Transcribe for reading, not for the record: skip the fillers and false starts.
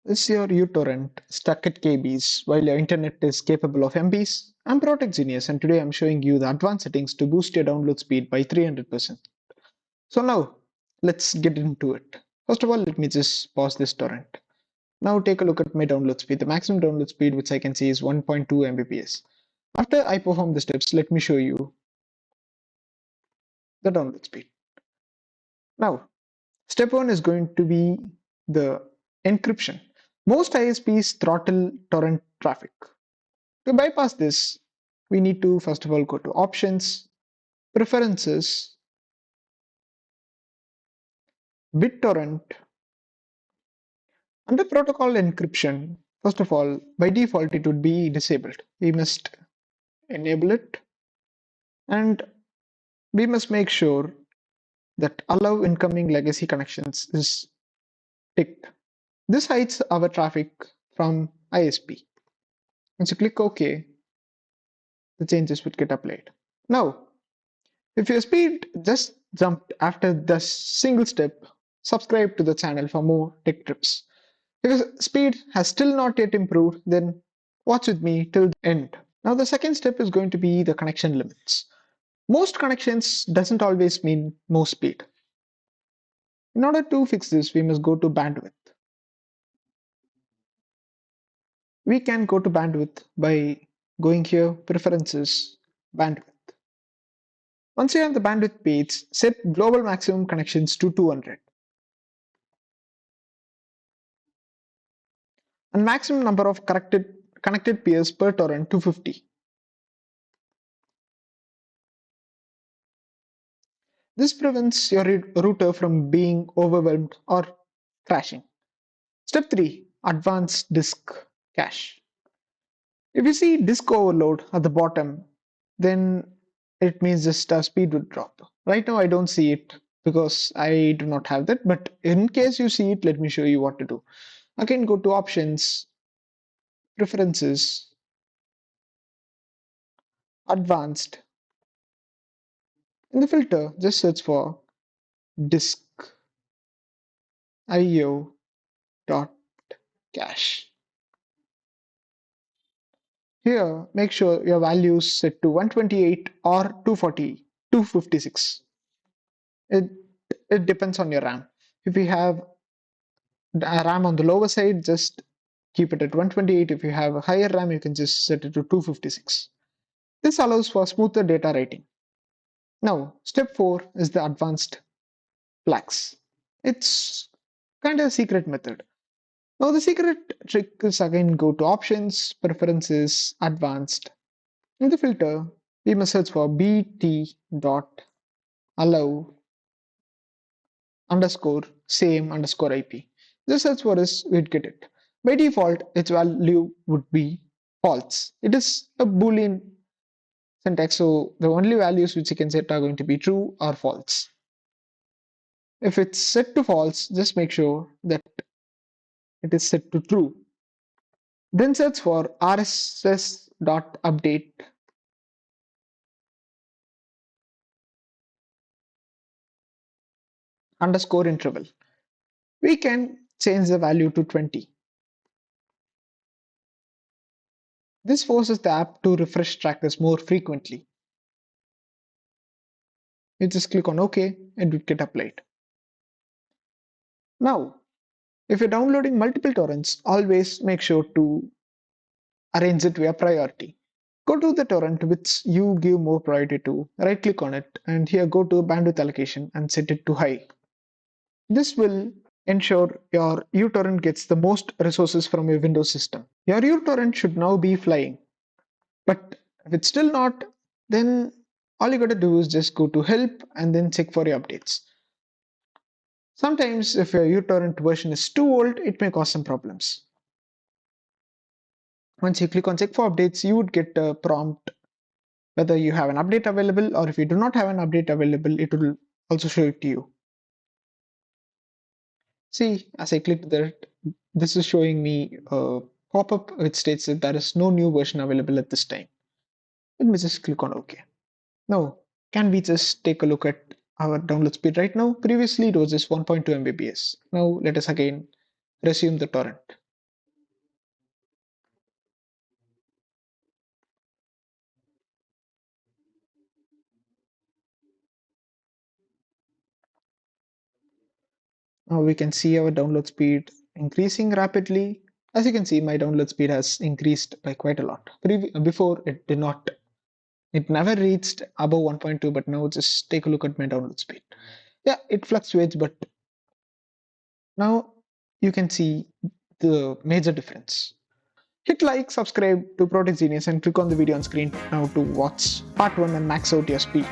Is your uTorrent stuck at KBs while your internet is capable of MBs? I'm Protect Genius and today I'm showing you the advanced settings to boost your download speed by 300%. So now, let's get into it. First of all, let me just pause this torrent. Now take a look at my download speed. The maximum download speed which I can see is 1.2 Mbps. After I perform the steps, let me show you the download speed. Now, step 1 is going to be the encryption. Most ISPs throttle torrent traffic. To bypass this, we need to first of all go to Options, Preferences, BitTorrent. Under protocol encryption, first of all, by default it would be disabled. We must enable it and we must make sure that allow incoming legacy connections is ticked. This hides our traffic from ISP. Once you click OK, the changes would get applied. Now, if your speed just jumped after the single step, subscribe to the channel for more tech tips. If your speed has still not yet improved, then watch with me till the end. Now the second step is going to be the connection limits. Most connections doesn't always mean more speed. In order to fix this, we must go to bandwidth. We can go to bandwidth by going here, preferences, bandwidth. Once you have the bandwidth page, set global maximum connections to 200 and maximum number of connected peers per torrent to 50. This prevents your router from being overwhelmed or crashing. Step 3. Advanced disk cache. If you see disk overload at the bottom, then it means just speed would drop. Right now I don't see it because I do not have that, but in case you see it, let me show you what to do. Again, go to Options, Preferences, Advanced. In the filter, just search for disk IO dot cache. Here, make sure your value is set to 128 or 240, 256. It depends on your RAM. If you have a RAM on the lower side, just keep it at 128. If you have a higher RAM, you can just set it to 256. This allows for smoother data writing. Now, step 4 is the advanced flags. It's kind of a secret method. Now the secret trick is again go to Options, Preferences, Advanced. In the filter, we must search for bt.allow underscore same underscore IP. Just search for this, we'd get it. By default, its value would be false. It is a Boolean syntax, so the only values which you can set are going to be true or false. If it's set to false, just make sure that it is set to true. Then search for rss.update underscore interval. We can change the value to 20. This forces the app to refresh trackers more frequently. You just click on OK and it will get applied. Now, if you're downloading multiple torrents, always make sure to arrange it via priority. Go to the torrent which you give more priority to, right click on it, and here go to bandwidth allocation and set it to high. This will ensure your uTorrent gets the most resources from your Windows system. Your uTorrent should now be flying. But if it's still not, then all you gotta do is just go to help and then check for your updates. Sometimes if your uTorrent version is too old, it may cause some problems. Once you click on check for updates, you would get a prompt whether you have an update available, or if you do not have an update available, it will also show it to you. See, as I click that, this is showing me a pop-up which states that there is no new version available at this time. Let me just click on OK. Now, can we just take a look at our download speed right now? Previously, it was just 1.2 Mbps. Now, let us again resume the torrent. Now we can see our download speed increasing rapidly. As you can see, my download speed has increased by quite a lot. Before it did not. It never reached above 1.2, but now just take a look at my download speed. Yeah, it fluctuates, but now you can see the major difference. Hit like, subscribe to Protect Genius, and click on the video on screen now to watch part 1 and max out your speed.